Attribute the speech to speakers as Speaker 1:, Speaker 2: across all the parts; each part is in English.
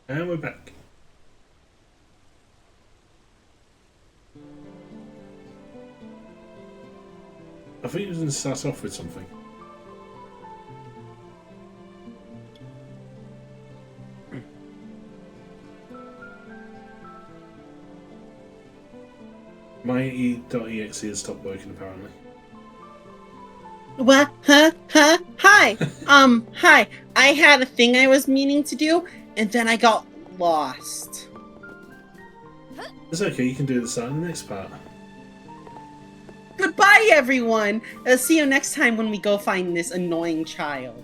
Speaker 1: And we're back. I think you was going to start off with something. My e.exe has stopped working apparently.
Speaker 2: What? Huh? Hi. Hi. I had a thing I was meaning to do, and then I got lost.
Speaker 1: It's okay, you can do this in the next part.
Speaker 2: Goodbye, everyone. See you next time when we go find this annoying child.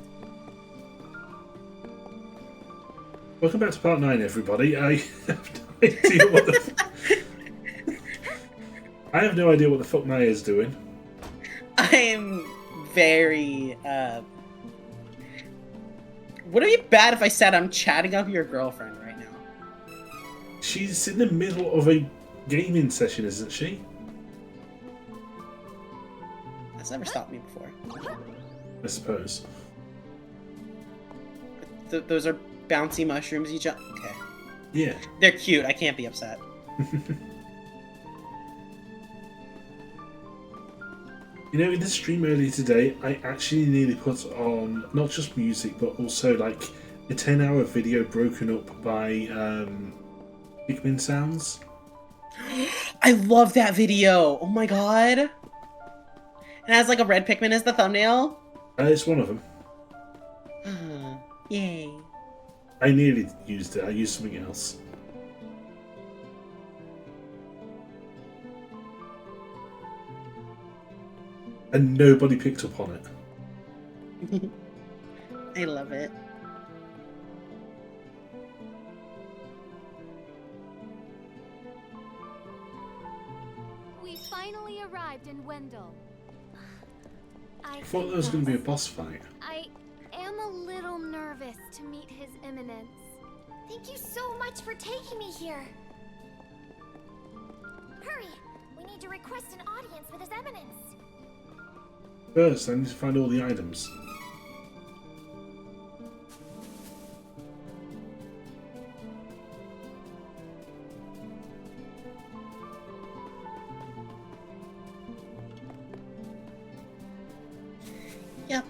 Speaker 1: Welcome back to part 9, everybody. I have no idea what the I have no idea what the fuck Maya is doing.
Speaker 2: I am very, would it be bad if I said I'm chatting up your girlfriend right now?
Speaker 1: She's in the middle of a gaming session, isn't she?
Speaker 2: That's never stopped me before.
Speaker 1: I suppose.
Speaker 2: Those are bouncy mushrooms you jump. Okay.
Speaker 1: Yeah.
Speaker 2: They're cute. I can't be upset.
Speaker 1: You know, in the stream earlier today, I actually nearly put on not just music, but also like a 10-hour video broken up by Pikmin sounds.
Speaker 2: I love that video. Oh my god. It has like a red Pikmin as the thumbnail.
Speaker 1: It's one of them.
Speaker 2: Yay.
Speaker 1: I nearly used it. I used something else. And nobody picked up on it.
Speaker 2: I love it.
Speaker 3: We finally arrived in Wendell.
Speaker 1: I thought there was going to be a boss fight.
Speaker 3: I am a little nervous to meet His Eminence.
Speaker 4: Thank you so much for taking me here. Hurry! We need to request an audience with His Eminence.
Speaker 1: First, I need to find all the items.
Speaker 2: Yeah.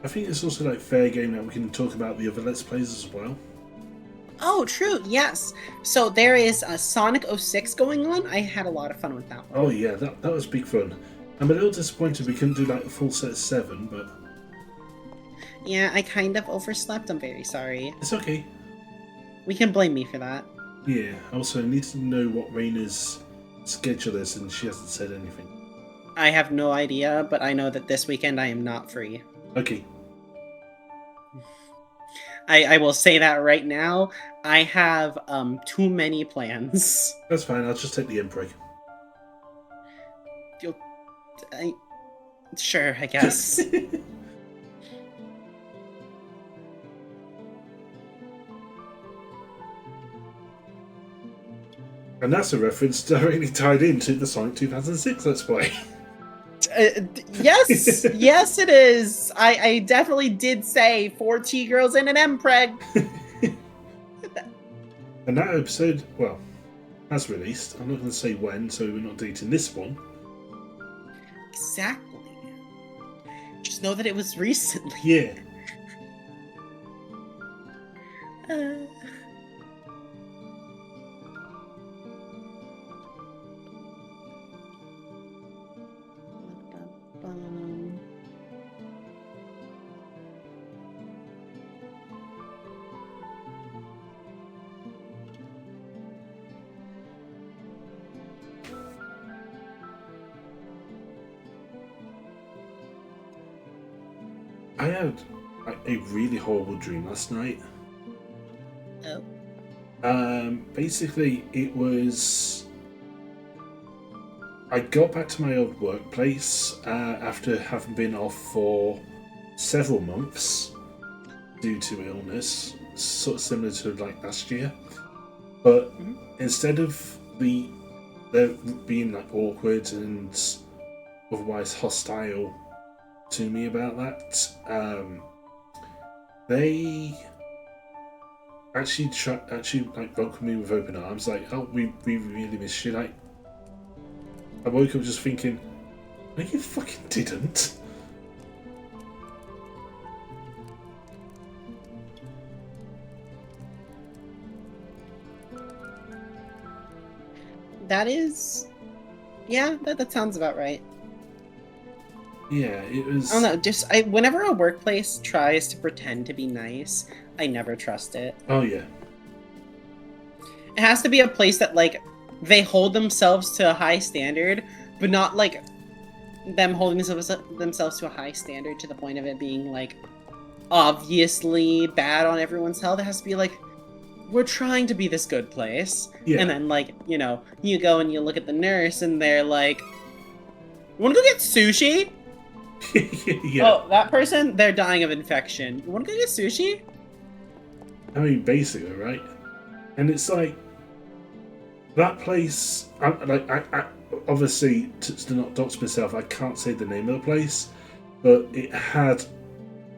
Speaker 1: I think it's also like fair game that we can talk about the other Let's Plays as well.
Speaker 2: Oh, true. Yes. So there is a Sonic 06 going on. I had a lot of fun with that one.
Speaker 1: Oh yeah, that was big fun. I'm a little disappointed we couldn't do like a full set of 7, but
Speaker 2: Yeah, I kind of overslept. I'm very sorry.
Speaker 1: it's okay.
Speaker 2: We can blame me for that.
Speaker 1: Yeah, also I need to know what Raina's schedule is, and she hasn't said anything.
Speaker 2: I have no idea, but I know that this weekend I am not free.
Speaker 1: Okay.
Speaker 2: I will say that right now. I have too many plans.
Speaker 1: That's fine, I'll just take the end break.
Speaker 2: Sure, I guess.
Speaker 1: And that's a reference directly tied into the Sonic 2006 Let's Play.
Speaker 2: Yes, yes, it is. I definitely did say 4 T-girls and an M-preg.
Speaker 1: And that episode, well, has released. I'm not going to say when, so we're not dating this one.
Speaker 2: Exactly. Just know that it was recently.
Speaker 1: Yeah. I had a really horrible dream last night.
Speaker 2: Oh.
Speaker 1: Basically, it was. I got back to my old workplace after having been off for several months due to illness, sort of similar to like last year. But instead of there being like awkward and otherwise hostile to me about that, they actually like welcomed me with open arms. Like, oh, we really miss you. Like, I woke up just thinking, no, you fucking didn't.
Speaker 2: That is, yeah, that sounds about right.
Speaker 1: Yeah, it was.
Speaker 2: I don't know. Whenever a workplace tries to pretend to be nice, I never trust it.
Speaker 1: Oh yeah.
Speaker 2: It has to be a place that like they hold themselves to a high standard, but not like them holding themselves to a high standard to the point of it being like obviously bad on everyone's health. It has to be like, we're trying to be this good place.
Speaker 1: Yeah.
Speaker 2: And then like, you know, you go and you look at the nurse and they're like, wanna go get sushi?
Speaker 1: Yeah.
Speaker 2: Oh, that person, they're dying of infection. You wanna go get sushi?
Speaker 1: I mean, basically, right? And it's like that place. I obviously to not dox myself, I can't say the name of the place, but it had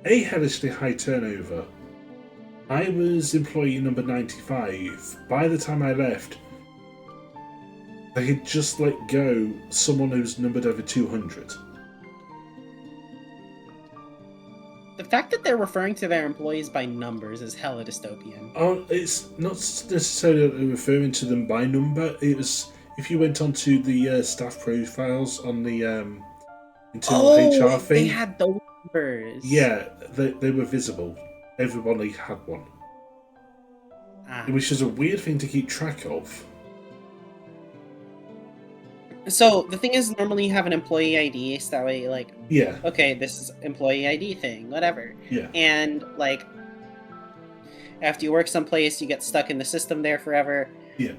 Speaker 1: a hellishly high turnover. I was employee number 95. By the time I left, they had just let go someone who's numbered over 200.
Speaker 2: The fact that they're referring to their employees by numbers is hella dystopian.
Speaker 1: Oh, it's not necessarily referring to them by number. It was if you went onto the staff profiles on the internal HR thing.
Speaker 2: They had those numbers.
Speaker 1: Yeah, they were visible. Everybody had one. Which is a weird thing to keep track of.
Speaker 2: So the thing is, normally you have an employee ID, so that way, like,
Speaker 1: yeah,
Speaker 2: okay, this is employee ID thing, whatever.
Speaker 1: Yeah.
Speaker 2: And like, after you work someplace, you get stuck in the system there forever.
Speaker 1: Yeah.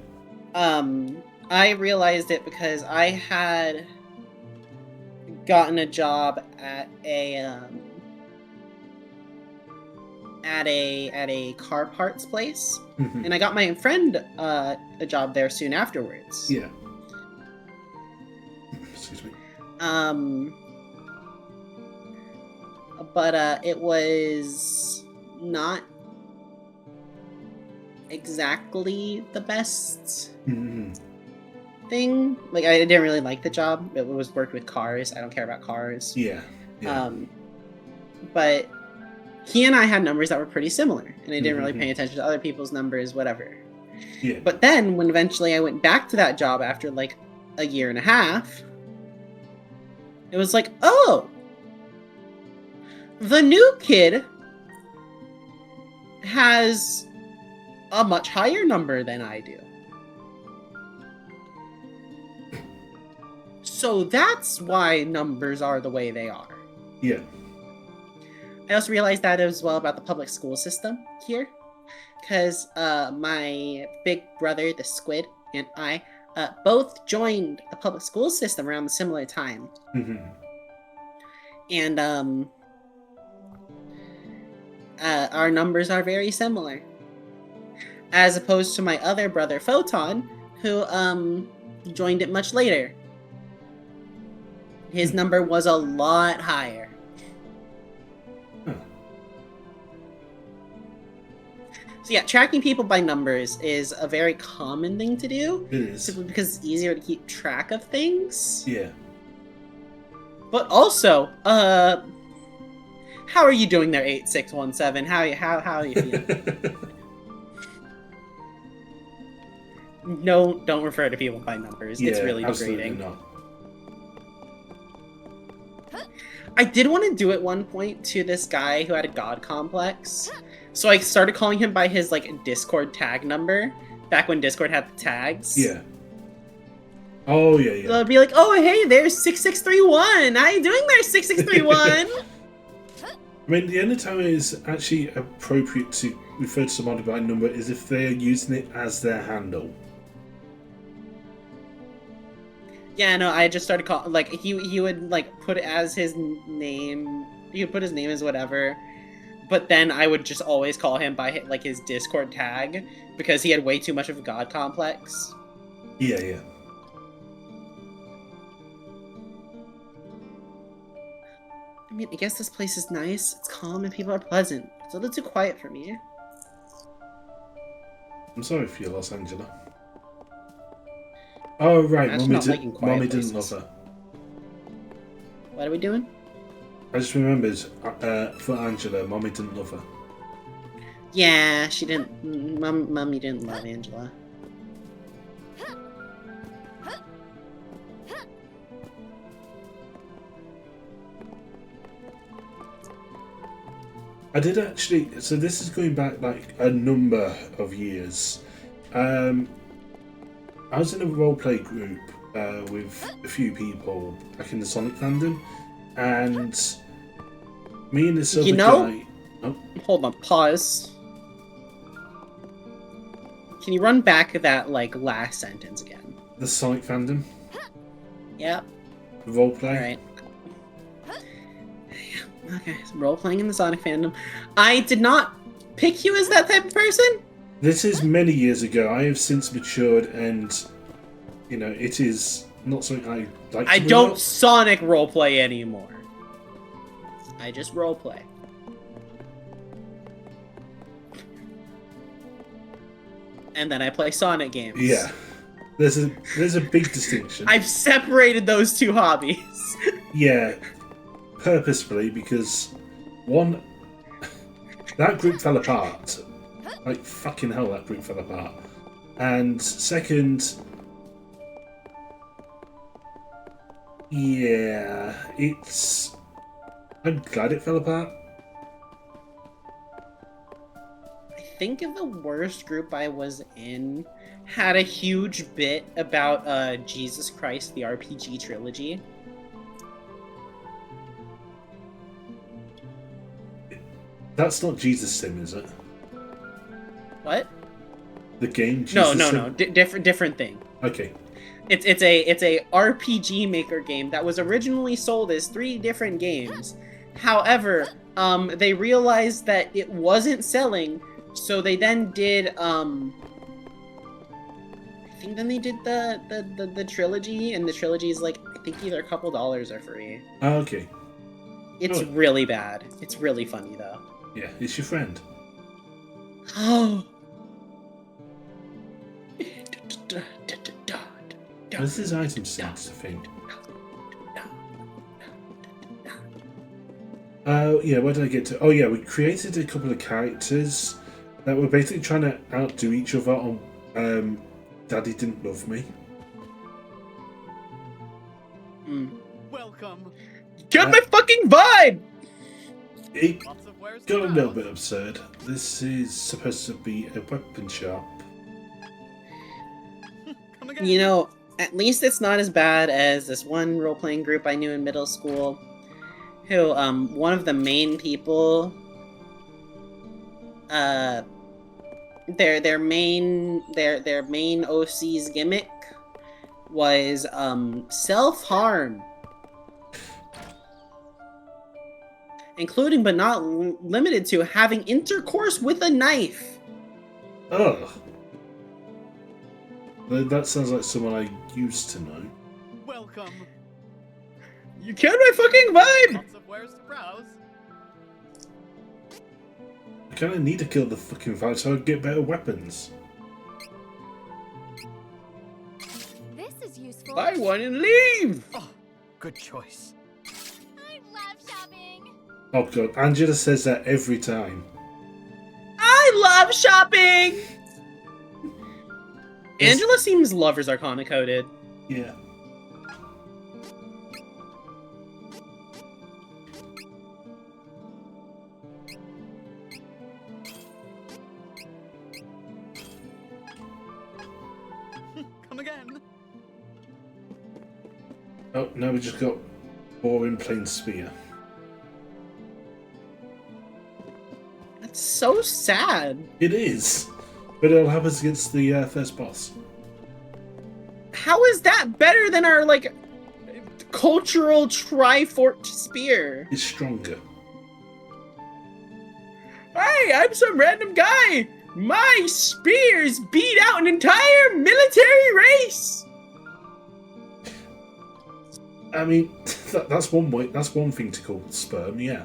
Speaker 2: I realized it because I had gotten a job at a car parts place, and I got my friend a job there soon afterwards.
Speaker 1: Yeah. Excuse me.
Speaker 2: But it was not exactly the best thing. Like, I didn't really like the job. It was worked with cars. I don't care about cars.
Speaker 1: Yeah.
Speaker 2: But he and I had numbers that were pretty similar, and I didn't really pay attention to other people's numbers, whatever.
Speaker 1: Yeah.
Speaker 2: But then, when eventually I went back to that job after like a year and a half, it was like, oh, the new kid has a much higher number than I do. So that's why numbers are the way they are.
Speaker 1: Yeah.
Speaker 2: I also realized that as well about the public school system here, because my big brother, the squid, and I both joined the public school system around a similar time. And our numbers are very similar, as opposed to my other brother, Photon, who joined it much later. His number was a lot higher. So yeah, tracking people by numbers is a very common thing to do.
Speaker 1: It is.
Speaker 2: Simply because it's easier to keep track of things.
Speaker 1: Yeah.
Speaker 2: But also, how are you doing there, 8617? How are you feeling? No, don't refer to people by numbers.
Speaker 1: Yeah,
Speaker 2: it's really
Speaker 1: absolutely
Speaker 2: degrading.
Speaker 1: not.
Speaker 2: I did want to do at one point to this guy who had a god complex. So I started calling him by his like Discord tag number, back when Discord had the tags.
Speaker 1: Yeah. Oh yeah, yeah.
Speaker 2: So I'd be like, oh hey, there's 6631. How you doing there, 6631?
Speaker 1: I mean, the only time it is actually appropriate to refer to somebody by number is if they are using it as their handle.
Speaker 2: Yeah, no, I just started calling, like, he would, like, put it as his name, he would put his name as whatever, but then I would just always call him by, like, his Discord tag, because he had way too much of a god complex.
Speaker 1: Yeah, yeah.
Speaker 2: I mean, I guess this place is nice, it's calm, and people are pleasant. It's a little too quiet for me.
Speaker 1: I'm sorry for your loss, Angela. Oh, right.
Speaker 2: Imagine
Speaker 1: Mommy,
Speaker 2: not liking quiet
Speaker 1: Mommy didn't love
Speaker 2: places.
Speaker 1: her.
Speaker 2: What are we doing?
Speaker 1: I just remembered, for Angela, Mommy didn't love her.
Speaker 2: Yeah, she didn't. Mummy didn't love Angela.
Speaker 1: I did actually. So this is going back like a number of years. I was in a roleplay group with a few people back in the Sonic fandom, and me and this other guy. Oh,
Speaker 2: Hold on, pause. Can you run back that like last sentence again?
Speaker 1: the Sonic fandom
Speaker 2: Yep.
Speaker 1: roleplay.
Speaker 2: All right. Okay, so role playing in the Sonic fandom. I did not pick you as that type of person.
Speaker 1: This is many years ago. I have since matured, and you know it is not something I like.
Speaker 2: I
Speaker 1: to
Speaker 2: don't
Speaker 1: bring up.
Speaker 2: Sonic roleplay anymore. I just roleplay. And then I play Sonic games.
Speaker 1: Yeah, there's a big distinction.
Speaker 2: I've separated those two hobbies.
Speaker 1: Yeah, purposefully, because one, that group fell apart. Like fucking hell, that group fell apart. And second, yeah, I'm glad it fell apart.
Speaker 2: I think the worst group I was in had a huge bit about Jesus Christ, the RPG trilogy.
Speaker 1: That's not Jesus Sim, is it?
Speaker 2: What?
Speaker 1: The game Jesus
Speaker 2: No.
Speaker 1: Sim?
Speaker 2: Different thing.
Speaker 1: Okay.
Speaker 2: It's a RPG Maker game that was originally sold as 3 different games. However, they realized that it wasn't selling, so they then did I think then they did the trilogy, and the trilogy is like I think either a couple dollars or free.
Speaker 1: Oh, okay.
Speaker 2: It's
Speaker 1: Oh.
Speaker 2: really bad. It's really funny though.
Speaker 1: Yeah, it's your friend.
Speaker 2: Oh.
Speaker 1: What's his item sense, I think? Yeah, where did I get to? Oh yeah, we created a couple of characters that were basically trying to outdo each other on Daddy Didn't Love Me.
Speaker 5: Welcome.
Speaker 2: Get my fucking vibe!
Speaker 1: It
Speaker 5: Lots of wares
Speaker 1: got a
Speaker 5: to
Speaker 1: little
Speaker 5: browse.
Speaker 1: bit absurd. This is supposed to be a weapon shop.
Speaker 5: Come again.
Speaker 2: You know, at least it's not as bad as this one role-playing group I knew in middle school, who, one of the main people, their main OC's gimmick was, self-harm. Including, but not limited to, having intercourse with a knife.
Speaker 1: Ugh. That sounds like someone I used to know.
Speaker 5: Welcome.
Speaker 2: You killed my fucking vibe!
Speaker 5: Lots of wares to browse.
Speaker 1: I kind of need to kill the fucking fight so I can get better weapons.
Speaker 3: This is useful.
Speaker 2: Buy one and leave!
Speaker 5: Oh, good choice.
Speaker 3: I love shopping.
Speaker 1: Oh god, Angela says that every time.
Speaker 2: I love shopping! Angela seems Lover's Arcana coded.
Speaker 1: Yeah.
Speaker 5: Come again.
Speaker 1: Oh, now we just got boring plain spear.
Speaker 2: That's so sad.
Speaker 1: It is, but it'll help us against the first boss.
Speaker 2: How is that better than our, like, cultural Triforked spear?
Speaker 1: It's stronger.
Speaker 2: Hey, I'm some random guy! My spears beat out an entire military race!
Speaker 1: I mean, that's one way. That's one thing to call sperm. Yeah.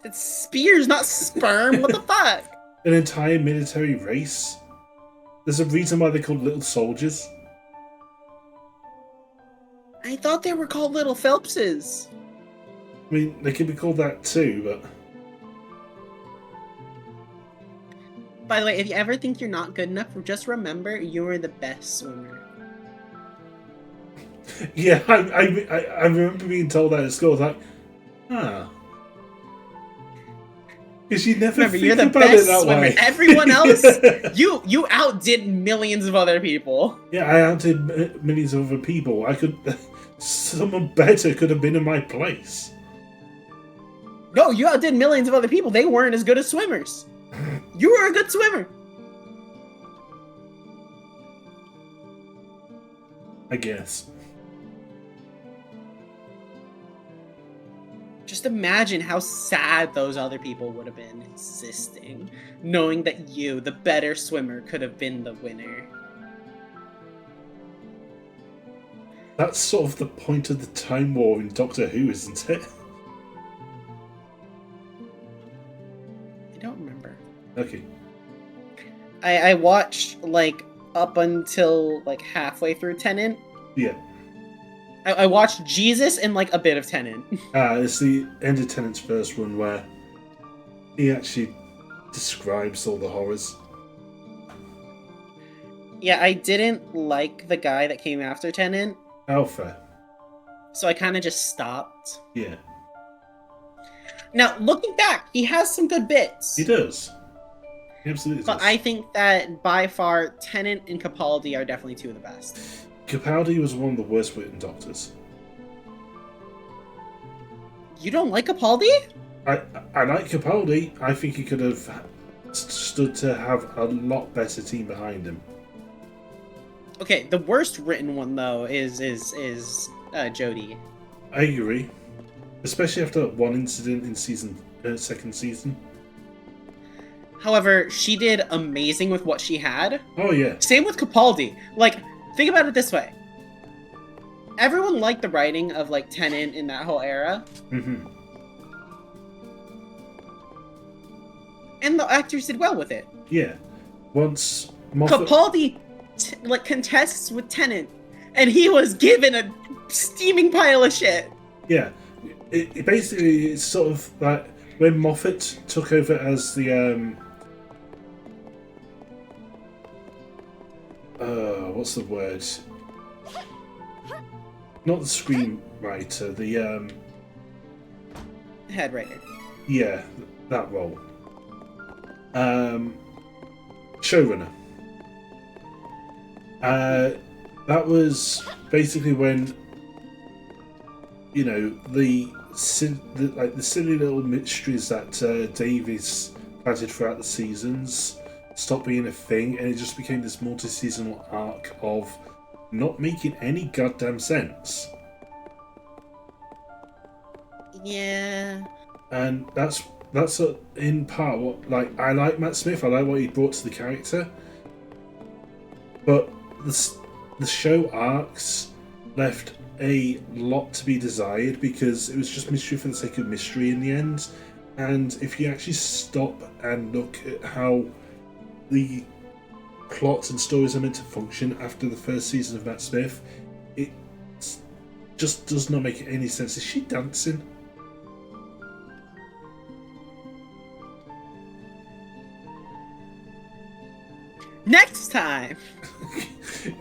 Speaker 2: It's spears, not sperm. What the fuck?
Speaker 1: an entire military race. There's a reason why they're called little soldiers.
Speaker 2: I thought they were called little Phelpses.
Speaker 1: I mean, they can be called that too, but
Speaker 2: By the way, if you ever think you're not good enough, just remember you are the best swimmer.
Speaker 1: yeah, I remember being told that at school. I was like, because you never
Speaker 2: Remember,
Speaker 1: think
Speaker 2: you're the
Speaker 1: about it
Speaker 2: best
Speaker 1: that
Speaker 2: swimmer.
Speaker 1: way.
Speaker 2: Everyone else, you outdid millions of other people.
Speaker 1: Yeah, I outdid millions of other people. I could, someone better could have been in my place.
Speaker 2: No, you outdid millions of other people. They weren't as good as swimmers. You were a good swimmer.
Speaker 1: I guess.
Speaker 2: Just imagine how sad those other people would have been existing, knowing that you, the better swimmer, could have been the winner.
Speaker 1: That's sort of the point of the Time War in Doctor Who, isn't it?
Speaker 2: I don't remember.
Speaker 1: Okay.
Speaker 2: I watched, like, up until, like, halfway through Tennant.
Speaker 1: Yeah.
Speaker 2: I watched Jesus and, like, a bit of Tennant.
Speaker 1: It's the end of Tennant's first run where he actually describes all the horrors.
Speaker 2: Yeah, I didn't like the guy that came after Tennant,
Speaker 1: Alpha.
Speaker 2: so I kind of just stopped.
Speaker 1: Yeah.
Speaker 2: Now, looking back, he has some good bits.
Speaker 1: He does. He absolutely
Speaker 2: But
Speaker 1: does.
Speaker 2: I think that, by far, Tennant and Capaldi are definitely two of the best.
Speaker 1: Capaldi was one of the worst written Doctors.
Speaker 2: You don't like Capaldi?
Speaker 1: I like Capaldi. I think he could have stood to have a lot better team behind him.
Speaker 2: Okay, the worst written one, though, is Jodie.
Speaker 1: I agree. Especially after that one incident in second season.
Speaker 2: However, she did amazing with what she had.
Speaker 1: Oh yeah.
Speaker 2: Same with Capaldi. Like, think about it this way. Everyone liked the writing of, like, Tennant in that whole era.
Speaker 1: Mm-hmm.
Speaker 2: And the actors did well with it.
Speaker 1: Yeah. Once Moffat...
Speaker 2: Capaldi, contests with Tennant. And he was given a steaming pile of shit.
Speaker 1: Yeah. It basically, it's sort of like when Moffat took over as the... what's the word? Not the screenwriter, the
Speaker 2: Head writer.
Speaker 1: yeah, that role. Showrunner. That was basically when, you know, the silly little mysteries that Davies planted throughout the seasons stopped being a thing, and it just became this multi-seasonal arc of not making any goddamn sense.
Speaker 2: Yeah.
Speaker 1: And that's in part what, like, I like Matt Smith. I like what he brought to the character, but the show arcs left a lot to be desired because it was just mystery for the sake of mystery in the end. And if you actually stop and look at how the plots and stories are meant to function after the first season of Matt Smith, it just does not make any sense. Is she dancing?
Speaker 2: Next time!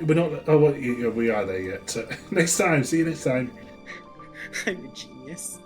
Speaker 1: We're not. Oh, well, we are there yet. Next time. See you next time.
Speaker 2: I'm a genius.